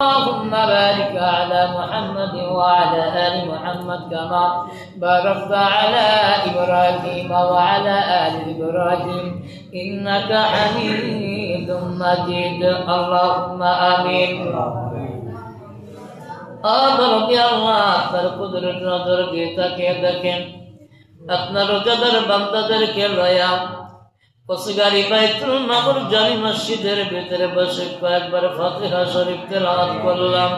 اللهم بارك على محمد وعلى آل محمد كما باركت على إبراهيم وعلى آل إبراهيم إنك حميد مجيد اللهم آمين আদরকে আল্লাহ আপনার কুদরত নজর দিয়ে তাকিয়ে দেখেন আপনার রোজাদার বান্দাদেরকে লয়া কসগারি বাইতুল মামুর জামি মসজিদের ভিতরে বসে কয়েকবার ফাতিহা শরীফ তেলাওয়াত করলাম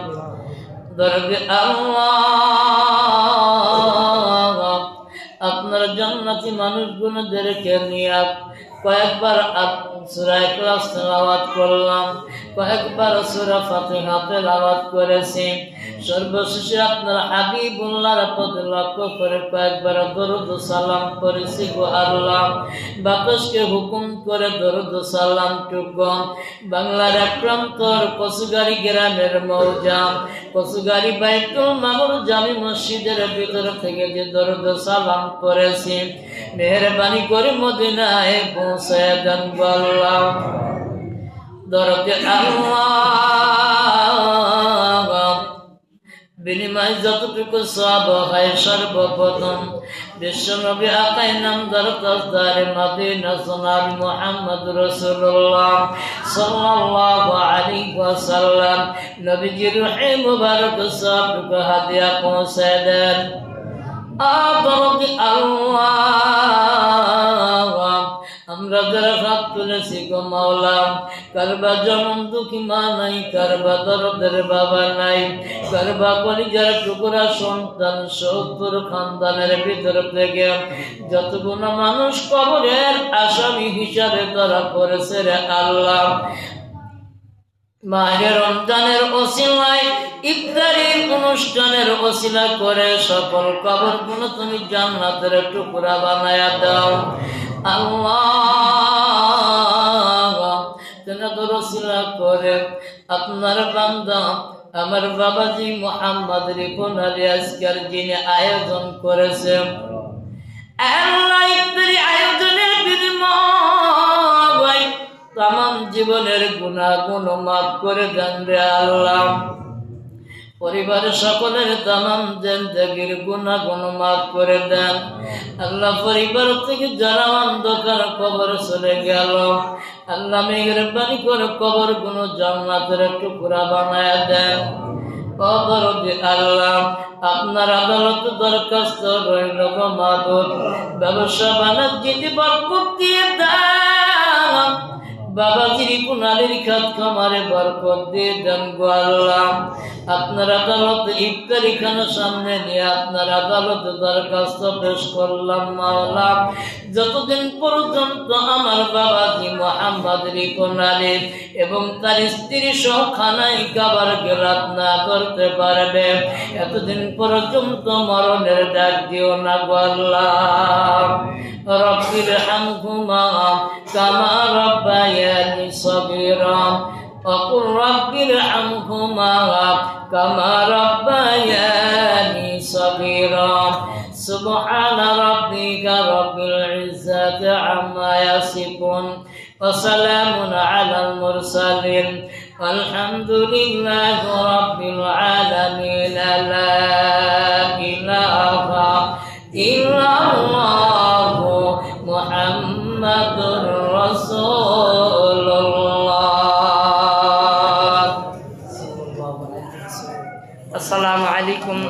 দরগে আল্লাহ আপনার জান্নাতি মানুষগুলোদেরকে নিয়ে কয়েকবার সূরা ইখলাস তেলাওয়াত করলাম কয়েকবার সূরা ফাতিহা তেলাওয়াত করেছি সর্বশেষে আপনার হাবিবুল্লাহর প্রতি লক্ষ্য করে কয়েকবার দরুদ সালাম করেছি গো আল্লাহ বাতাসকে হুকুম করে দরুদ সালাম টুকু বাংলার প্রান্তর কসুগারি গ্রামের মৌজা কসুগারি বাইতুল মামুর জামি মসজিদের ভিতর থেকে যে দরুদ সালাম করেছি মেহেরবানি করে মদিনায় পৌঁছে দেন গো আল্লাহ দরদে আল্লাহ বিনিময় যতটুকু সওয়াব হয় সর্বপ্রথম বিশ্বনবী আকাই নামদার তাজদার মদিনা জনাব মুহাম্মদ রাসূলুল্লাহ সাল্লাল্লাহু আলাইহি ওয়াসাল্লাম নবীজির রূহে মুবারক সওয়াবটুকু হাদিয়া পৌঁছে দেন আদরকে আল্লাহ আমরা যারা হাত তুলেছি গো মাওলা কারবা জনম দুঃখী মা নাই কারবা দরদের বাবা নাই কারবা কলিজার টুকরা সন্তান 70 খানদানের ভিতর থেকে যতগুলো মানুষ কবরের আসামি হিসাবে ধরা পড়েছে রে আল্লাহ মাহে রমজানের ওসিলায় ইফতারির অনুষ্ঠানের ওসিলা করে সকল কবরগুলো তুমি জান্নাতের টুকরা বানায়া দাও আল্লাহ তেনাদের ওসিলা করে আপনার বান্দা আমার বাবাজি মোহাম্মদ রিপন আলী আজকের যিনি আয়োজন করেছে আল্লাহ ইফতারি আয়োজনের বিনিময় তামাম জীবনের গুনাহগুলো মাফ করে দেন রে আল্লাহ পরিবারের সকলের তামাম জিন্দেগির গুনাহগুলো মাফ করে দেন আল্লাহ পরিবার থেকে যারা অন্ধকার কবর চলে গেল আল্লাহ মেহেরবানি করে কবরগুলো জান্নাতের টুকরা বানায়া দেন কবরকে আল্লাহ আপনার আদালত দরখাস্ত রইল গো মাবুদ ব্যবসা বাণিজ্যে বরকত দিয়ে দেন বাবাজির কুনালির খাত খামারে বরকত দিয়ে দেন গো আল্লাহ আপনার আদালত ইফতারি খানার সামনে নিয়ে আপনার আদালত দরখাস্ত পেশ করলাম মাওলা যতদিন পর্যন্ত আমার বাবাজি মোহাম্মদ রিপন আলী এবং তার স্ত্রী সহ খানায় খাবার গেলাপ না করতে পারবে এতদিন পর্যন্ত মরণের ডাক দিও না গো আল্লাহ রব্বির হামহুমা কামা রব্বায়ানি সগীরা وقل رب ارحمهما كما ربياني صغيرا سبحان ربك رب العزة عما يصفون وسلام على المرسلين والحمد لله رب العالمين لا إله إلا الله محمد رسول الله السلام عليكم